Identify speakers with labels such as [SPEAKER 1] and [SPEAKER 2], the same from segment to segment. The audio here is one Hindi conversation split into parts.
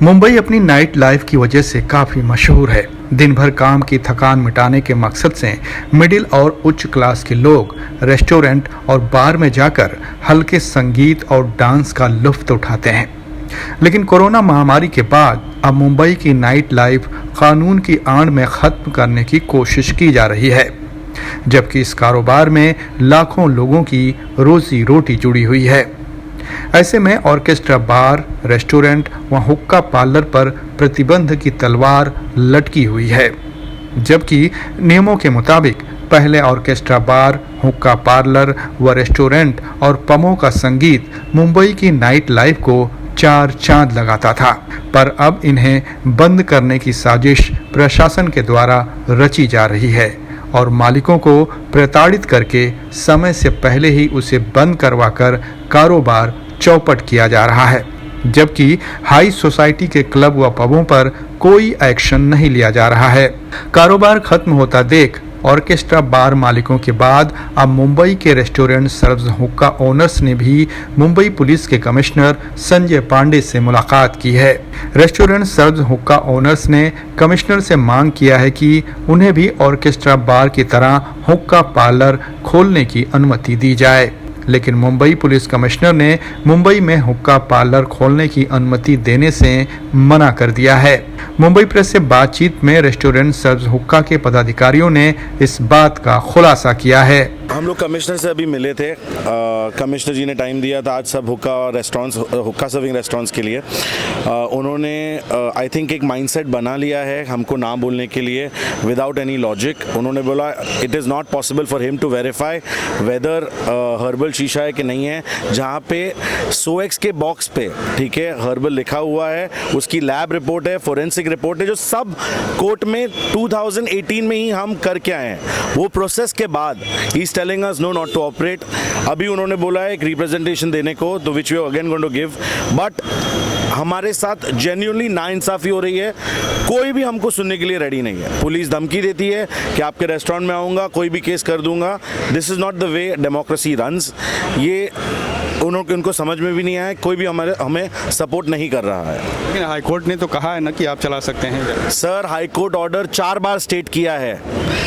[SPEAKER 1] मुंबई अपनी नाइट लाइफ की वजह से काफी मशहूर है। दिन भर काम की थकान मिटाने के मकसद से मिडिल और उच्च क्लास के लोग रेस्टोरेंट और बार में जाकर हल्के संगीत और डांस का लुत्फ उठाते हैं। लेकिन कोरोना महामारी के बाद अब मुंबई की नाइट लाइफ कानून की आड़ में खत्म करने की कोशिश की जा रही है, जबकि इस कारोबार में लाखों लोगों की रोजी रोटी जुड़ी हुई है। ऐसे में ऑर्केस्ट्रा बार, रेस्टोरेंट व हुक्का पार्लर पर प्रतिबंध की तलवार लटकी हुई है, जबकि नियमों के मुताबिक पहले ऑर्केस्ट्रा बार, हुक्का पार्लर व रेस्टोरेंट और पबों का संगीत मुंबई की नाइट लाइफ को चार चांद लगाता था, पर अब इन्हें बंद करने की साजिश प्रशासन के द्वारा रची जा रही है और मालिकों को प्रताड़ित करके समय से पहले ही उसे बंद करवाकर कारोबार चौपट किया जा रहा है, जबकि हाई सोसाइटी के क्लब व पबों पर कोई एक्शन नहीं लिया जा रहा है। कारोबार खत्म होता देख ऑर्केस्ट्रा बार मालिकों के बाद अब मुंबई के रेस्टोरेंट सर्व्स हुक्का ओनर्स ने भी मुंबई पुलिस के कमिश्नर संजय पांडे से मुलाकात की है। रेस्टोरेंट सर्व्स हुक्का ओनर्स ने कमिश्नर से मांग किया है कि उन्हें भी ऑर्केस्ट्रा बार की तरह हुक्का पार्लर खोलने की अनुमति दी जाए, लेकिन मुंबई पुलिस कमिश्नर ने मुंबई में हुक्का पार्लर खोलने की अनुमति देने से मना कर दिया है। मुंबई प्रेस से बातचीत में रेस्टोरेंट सर्व्स हुक्का के पदाधिकारियों ने इस बात का खुलासा किया है।
[SPEAKER 2] हम लोग कमिश्नर से अभी मिले थे। कमिश्नर जी ने टाइम दिया था आज सब हुक्का सर्विंग रेस्टोरेंट्स के लिए। उन्होंने आई थिंक एक माइंडसेट बना लिया है हमको ना बोलने के लिए विदाउट एनी लॉजिक। उन्होंने बोला it is not possible for him to verify whether herbal शीशा है कि नहीं है। जहाँ पे सोएक्स के बॉक्स पे ठीक है हर्बल लिखा हुआ है, उसकी लैब रिपोर्ट है, फोरेंसिक रिपोर्ट है, जो सब कोर्ट में 2018 में ही हम करके आए हैं। वो प्रोसेस के बाद ही is telling us no not to operate. अभी उन्होंने बोला है एक रिप्रेजेंटेशन देने को, तो which we are again going to give, but हमारे साथ जेन्युइनली नाइंसाफ़ी हो रही है। कोई भी हमको सुनने के लिए रेडी नहीं है। पुलिस धमकी देती है कि आपके रेस्टोरेंट में आऊँगा, कोई भी केस कर दूंगा। This is not the way democracy runs. ये उनको समझ में भी नहीं आया। कोई भी हमें सपोर्ट नहीं कर रहा है।
[SPEAKER 3] लेकिन हाई कोर्ट ने तो कहा है ना कि आप चला सकते हैं।
[SPEAKER 2] सर हाई कोर्ट ऑर्डर 4 बार स्टेट किया है,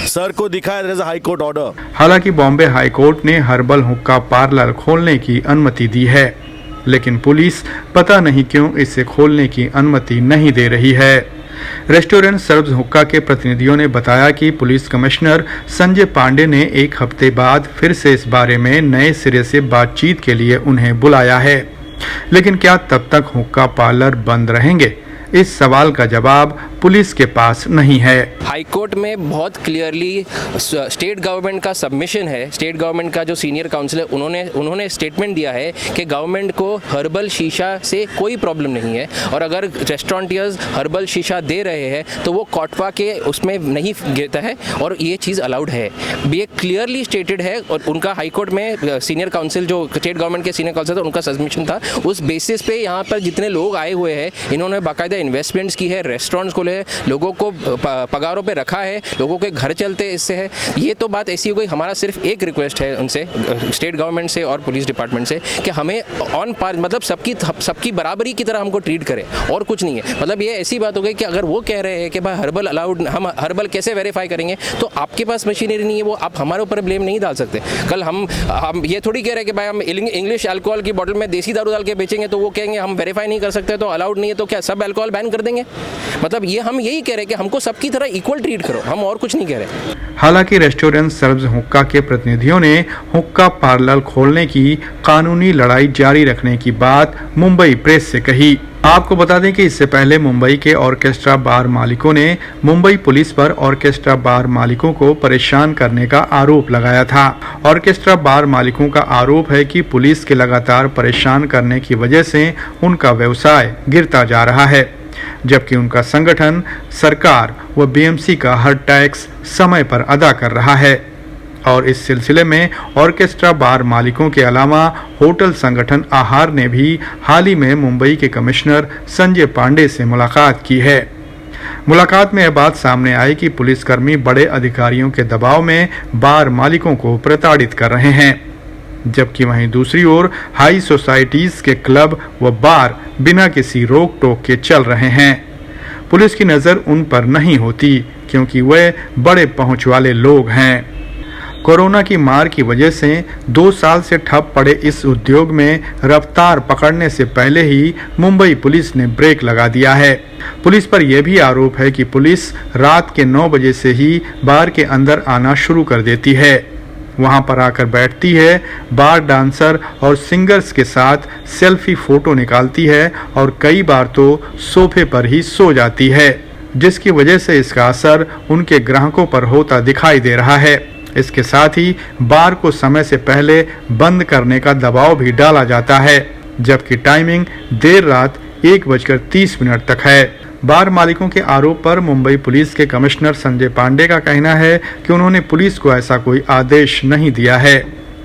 [SPEAKER 2] सर को दिखा है there is a high court order.
[SPEAKER 1] हालांकि बॉम्बे हाई कोर्ट ने हर्बल हुक्का पार्लर खोलने की अनुमति दी है, लेकिन पुलिस पता नहीं क्यों इसे खोलने की अनुमति नहीं दे रही है। रेस्टोरेंट सर्व्स हुक्का के प्रतिनिधियों ने बताया कि पुलिस कमिश्नर संजय पांडे ने एक हफ्ते बाद फिर से इस बारे में नए सिरे से बातचीत के लिए उन्हें बुलाया है, लेकिन क्या तब तक हुक्का पार्लर बंद रहेंगे, इस सवाल का जवाब पुलिस के पास नहीं है।
[SPEAKER 4] हाई कोर्ट में बहुत क्लियरली स्टेट गवर्नमेंट का सबमिशन है। स्टेट गवर्नमेंट का जो सीनियर काउंसिल है उन्होंने स्टेटमेंट दिया है कि गवर्नमेंट को हर्बल शीशा से कोई प्रॉब्लम नहीं है, और अगर रेस्टोरेंटियर्स हर्बल शीशा दे रहे हैं तो वो कॉटवा के उसमें नहीं गिरता है और ये चीज़ अलाउड है। ये क्लियरली स्टेटेड है। और उनका हाई कोर्ट में सीनियर काउंसिल जो स्टेट गवर्नमेंट के सीनियर काउंसिल था उनका सबमिशन था। उस बेसिस पे यहाँ पर जितने लोग आए हुए हैं इन्होंने बाकायदा इन्वेस्टमेंट्स की है, रेस्टोरेंट्स को लोगों को पगारों पे रखा है, लोगों के घर चलते इससे है। ये तो बात ऐसी हो गई। हमारा सिर्फ एक रिक्वेस्ट है उनसे, स्टेट गवर्नमेंट से और पुलिस डिपार्टमेंट से, कि हमें ऑन पार मतलब सबकी बराबरी की तरह हमको ट्रीट करें, और कुछ नहीं है। मतलब ये ऐसी बात हो गई कि अगर वो कह रहे हैं कि भाई हर्बल अलाउड, हम हर्बल कैसे वेरीफाई करेंगे, तो आपके पास मशीनरी नहीं है, वो आप हमारे ऊपर ब्लेम नहीं डाल सकते। कल हम ये थोड़ी कह रहे हैं कि भाई हम इंग्लिश अल्कोहल की बोतल में देसी दारू डाल के बेचेंगे तो वो कहेंगे हम वेरीफाई नहीं कर सकते, तो अलाउड नहीं है, तो क्या सब अल्कोहल बैन कर देंगे? मतलब ये हम यही कह रहे हैं कि हमको सबकी तरह इक्वल ट्रीट करो, हम और कुछ नहीं कह रहे।
[SPEAKER 1] हालांकि रेस्टोरेंट सर्व्स हुक्का के प्रतिनिधियों ने हुक्का पार्लर खोलने की कानूनी लड़ाई जारी रखने की बात मुंबई प्रेस से कही। आपको बता दें कि इससे पहले मुंबई के ऑर्केस्ट्रा बार मालिकों ने मुंबई पुलिस पर ऑर्केस्ट्रा बार मालिकों को परेशान करने का आरोप लगाया था। ऑर्केस्ट्रा बार मालिकों का आरोप है कि पुलिस के लगातार परेशान करने की वजह से उनका व्यवसाय गिरता जा रहा है, जबकि उनका संगठन सरकार व बीएमसी का हर टैक्स समय पर अदा कर रहा है। और इस सिलसिले में ऑर्केस्ट्रा बार मालिकों के अलावा होटल संगठन आहार ने भी हाल ही में मुंबई के कमिश्नर संजय पांडे से मुलाकात की है। मुलाकात में यह बात सामने आई कि पुलिसकर्मी बड़े अधिकारियों के दबाव में बार मालिकों को प्रताड़ित कर रहे हैं। जबकि वहीं दूसरी ओर हाई सोसाइटीज के क्लब व बार बिना किसी रोक टोक के चल रहे हैं। पुलिस की नज़र उन पर नहीं होती क्योंकि वे बड़े पहुंच वाले लोग हैं। कोरोना की मार की वजह से 2 साल से ठप पड़े इस उद्योग में रफ्तार पकड़ने से पहले ही मुंबई पुलिस ने ब्रेक लगा दिया है। पुलिस पर यह भी आरोप है कि पुलिस रात के 9 बजे से ही बार के अंदर आना शुरू कर देती है, वहां पर आकर बैठती है, बार डांसर और सिंगर्स के साथ सेल्फी फोटो निकालती है और कई बार तो सोफे पर ही सो जाती है, जिसकी वजह से इसका असर उनके ग्राहकों पर होता दिखाई दे रहा है। इसके साथ ही बार को समय से पहले बंद करने का दबाव भी डाला जाता है, जबकि टाइमिंग देर रात 1:30 तक है। बार मालिकों के आरोप पर मुंबई पुलिस के कमिश्नर संजय पांडे का कहना है कि उन्होंने पुलिस को ऐसा कोई आदेश नहीं दिया है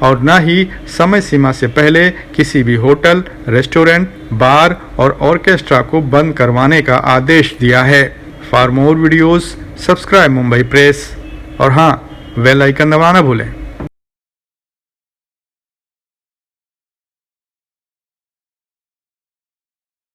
[SPEAKER 1] और न ही समय सीमा से पहले किसी भी होटल, रेस्टोरेंट, बार और ऑर्केस्ट्रा को बंद करवाने का आदेश दिया है। For more videos subscribe Mumbai press और हाँ, बेल आइकन दबाना भूलें।